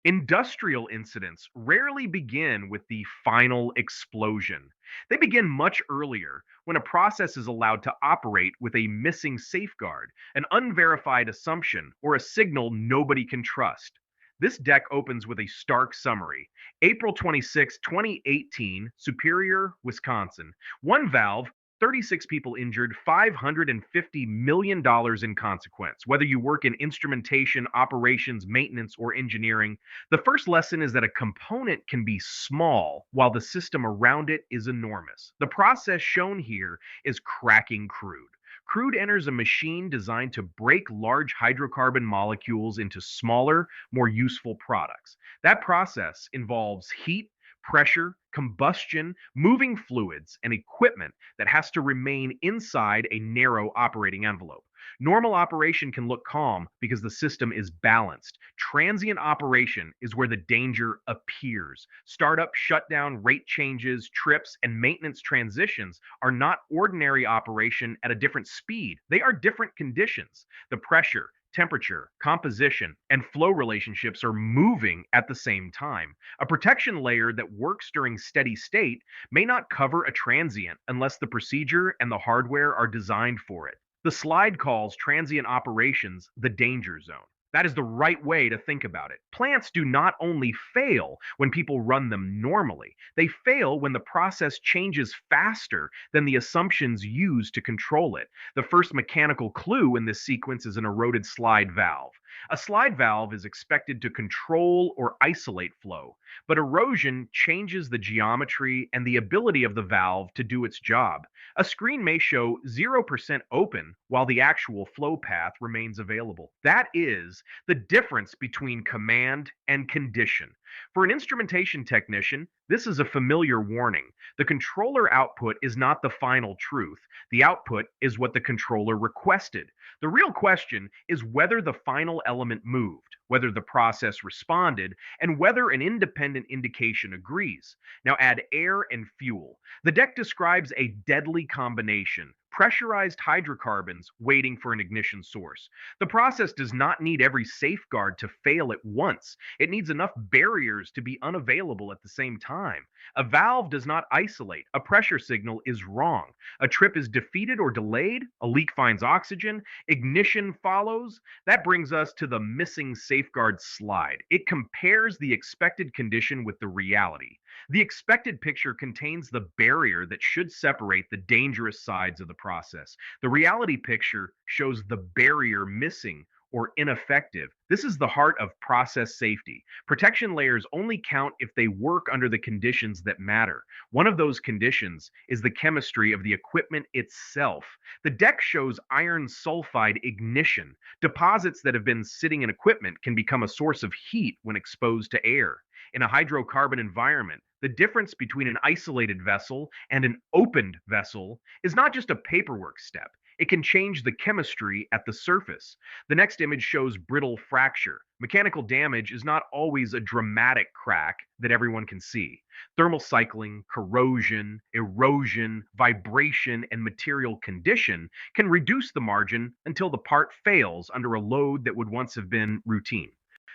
Industrial incidents rarely begin with the final explosion. They begin much earlier, when a process is allowed to operate with a missing safeguard, an unverified assumption, or a signal nobody can trust. This deck opens with a stark summary. April 26, 2018, Superior, Wisconsin. One valve, 36 people injured, $550 million in consequence. Whether you work in instrumentation, operations, maintenance, or engineering, the first lesson is that a component can be small while the system around it is enormous. The process shown here is cracking crude. Crude enters a machine designed to break large hydrocarbon molecules into smaller, more useful products. That process involves heat, pressure, combustion, moving fluids, and equipment that has to remain inside a narrow operating envelope. Normal operation can look calm because the system is balanced. Transient operation is where the danger appears. Startup, shutdown, rate changes, trips, and maintenance transitions are not ordinary operation at a different speed. They are different conditions. The pressure, temperature, composition, and flow relationships are moving at the same time. A protection layer that works during steady state may not cover a transient unless the procedure and the hardware are designed for it. The slide calls transient operations the danger zone. That is the right way to think about it. Plants do not only fail when people run them normally, they fail when the process changes faster than the assumptions used to control it. The first mechanical clue in this sequence is an eroded slide valve. A slide valve is expected to control or isolate flow, but erosion changes the geometry and the ability of the valve to do its job. A screen may show 0% open while the actual flow path remains available. That is the difference between command and condition. For an instrumentation technician, this is a familiar warning. The controller output is not the final truth. The output is what the controller requested. The real question is whether the final element moved, whether the process responded, and whether an independent indication agrees. Now add air and fuel. The deck describes a deadly combination: pressurized hydrocarbons waiting for an ignition source. The process does not need every safeguard to fail at once. It needs enough barriers to be unavailable at the same time. A valve does not isolate. A pressure signal is wrong. A trip is defeated or delayed. A leak finds oxygen. Ignition follows. That brings us to the missing safeguard slide. It compares the expected condition with the reality. The expected picture contains the barrier that should separate the dangerous sides of the process. The reality picture shows the barrier missing or ineffective. This is the heart of process safety. Protection layers only count if they work under the conditions that matter. One of those conditions is the chemistry of the equipment itself. The deck shows iron sulfide ignition. Deposits that have been sitting in equipment can become a source of heat when exposed to air. In a hydrocarbon environment, the difference between an isolated vessel and an opened vessel is not just a paperwork step. It can change the chemistry at the surface. The next image shows brittle fracture. Mechanical damage is not always a dramatic crack that everyone can see. Thermal cycling, corrosion, erosion, vibration, and material condition can reduce the margin until the part fails under a load that would once have been routine.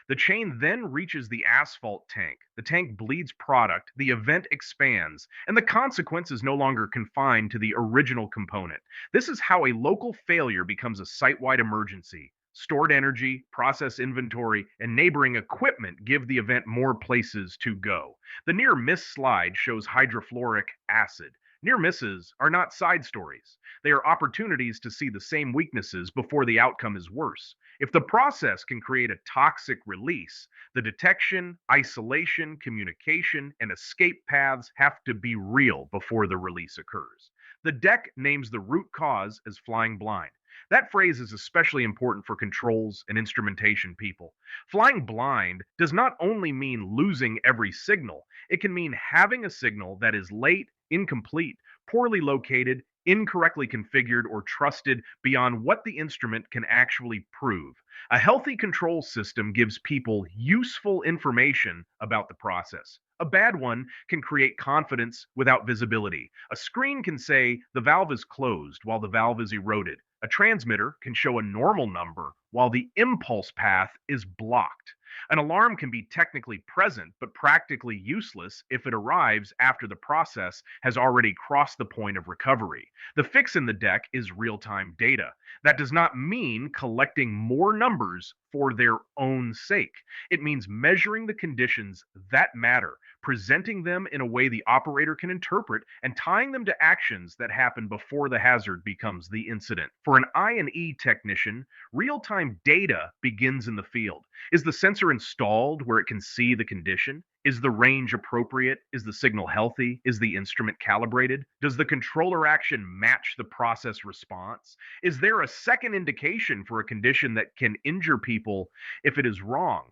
The chain then reaches the asphalt tank. The tank bleeds product, the event expands, and the consequence is no longer confined to the original component. This is how a local failure becomes a site-wide emergency. Stored energy, process inventory, and neighboring equipment give the event more places to go. The near miss slide shows hydrofluoric acid. Near misses are not side stories. They are opportunities to see the same weaknesses before the outcome is worse. If the process can create a toxic release, the detection, isolation, communication, and escape paths have to be real before the release occurs. The deck names the root cause as flying blind. That phrase is especially important for controls and instrumentation people. Flying blind does not only mean losing every signal, it can mean having a signal that is late, incomplete, poorly located, incorrectly configured, or trusted beyond what the instrument can actually prove. A healthy control system gives people useful information about the process. A bad one can create confidence without visibility. A screen can say the valve is closed while the valve is eroded. A transmitter can show a normal number while the impulse path is blocked. An alarm can be technically present, but practically useless if it arrives after the process has already crossed the point of recovery. The fix in the deck is real time data. That does not mean collecting more numbers for their own sake. It means measuring the conditions that matter, presenting them in a way the operator can interpret, and tying them to actions that happen before the hazard becomes the incident. For an I&E technician, real-time data begins in the field. Is the sensor installed where it can see the condition? Is the range appropriate? Is the signal healthy? Is the instrument calibrated? Does the controller action match the process response? Is there a second indication for a condition that can injure people if it is wrong?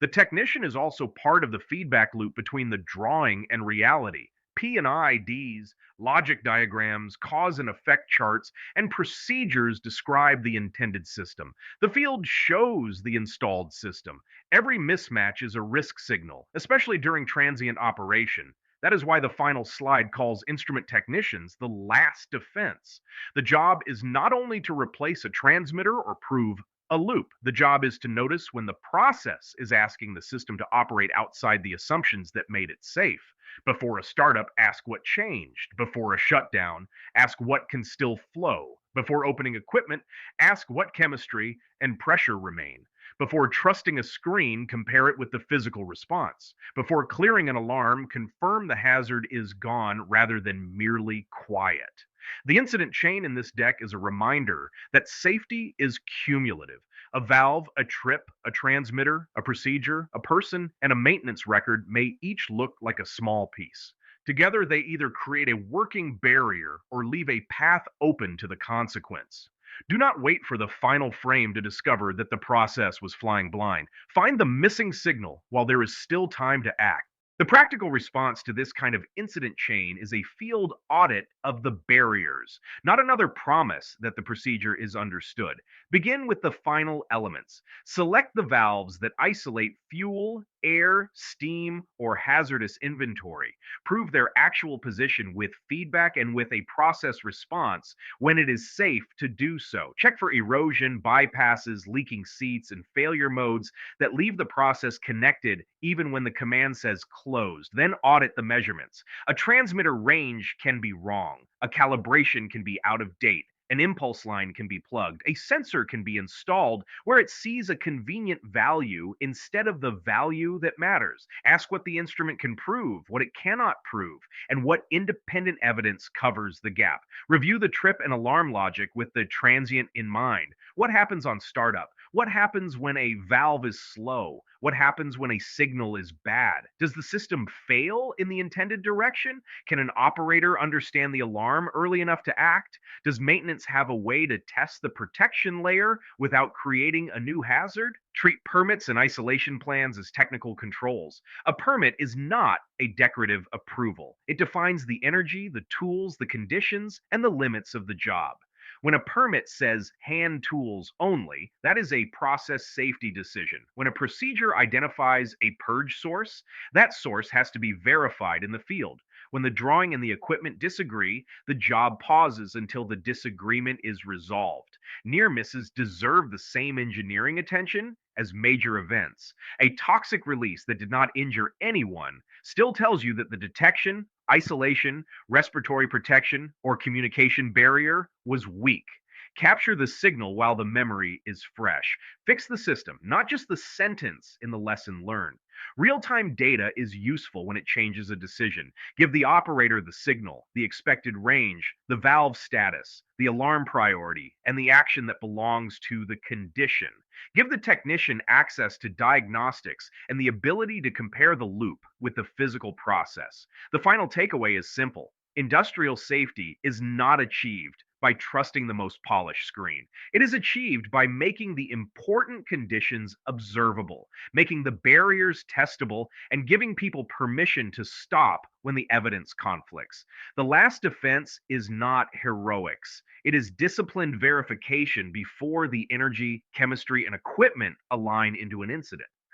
The technician is also part of the feedback loop between the drawing and reality. P&IDs, logic diagrams, cause and effect charts, and procedures describe the intended system. The field shows the installed system. Every mismatch is a risk signal, especially during transient operation. That is why the final slide calls instrument technicians the last defense. The job is not only to replace a transmitter or prove a loop. The job is to notice when the process is asking the system to operate outside the assumptions that made it safe. Before a startup, ask what changed. Before a shutdown, ask what can still flow. Before opening equipment, ask what chemistry and pressure remain. Before trusting a screen, compare it with the physical response. Before clearing an alarm, confirm the hazard is gone rather than merely quiet. The incident chain in this deck is a reminder that safety is cumulative. A valve, a trip, a transmitter, a procedure, a person, and a maintenance record may each look like a small piece. Together, they either create a working barrier or leave a path open to the consequence. Do not wait for the final frame to discover that the process was flying blind. Find the missing signal while there is still time to act. The practical response to this kind of incident chain is a field audit of the barriers, not another promise that the procedure is understood. Begin with the final elements. Select the valves that isolate fuel, air, steam, or hazardous inventory. Prove their actual position with feedback and with a process response when it is safe to do so. Check for erosion, bypasses, leaking seats, and failure modes that leave the process connected even when the command says closed. Then audit the measurements. A transmitter range can be wrong. A calibration can be out of date. An impulse line can be plugged. A sensor can be installed where it sees a convenient value instead of the value that matters. Ask what the instrument can prove, what it cannot prove, and what independent evidence covers the gap. Review the trip and alarm logic with the transient in mind. What happens on startup? What happens when a valve is slow? What happens when a signal is bad? Does the system fail in the intended direction? Can an operator understand the alarm early enough to act? Does maintenance have a way to test the protection layer without creating a new hazard? Treat permits and isolation plans as technical controls. A permit is not a decorative approval. It defines the energy, the tools, the conditions, and the limits of the job. When a permit says hand tools only, that is a process safety decision. When a procedure identifies a purge source, that source has to be verified in the field. When the drawing and the equipment disagree, the job pauses until the disagreement is resolved. Near misses deserve the same engineering attention as major events. A toxic release that did not injure anyone still tells you that the detection, isolation, respiratory protection, or communication barrier was weak. Capture the signal while the memory is fresh. Fix the system, not just the sentence in the lesson learned. Real time data is useful when it changes a decision. Give the operator the signal, the expected range, the valve status, the alarm priority, and the action that belongs to the condition. Give the technician access to diagnostics and the ability to compare the loop with the physical process. The final takeaway is simple. Industrial safety is not achieved by trusting the most polished screen. It is achieved by making the important conditions observable, making the barriers testable, and giving people permission to stop when the evidence conflicts. The last defense is not heroics. It is disciplined verification before the energy, chemistry, and equipment align into an incident.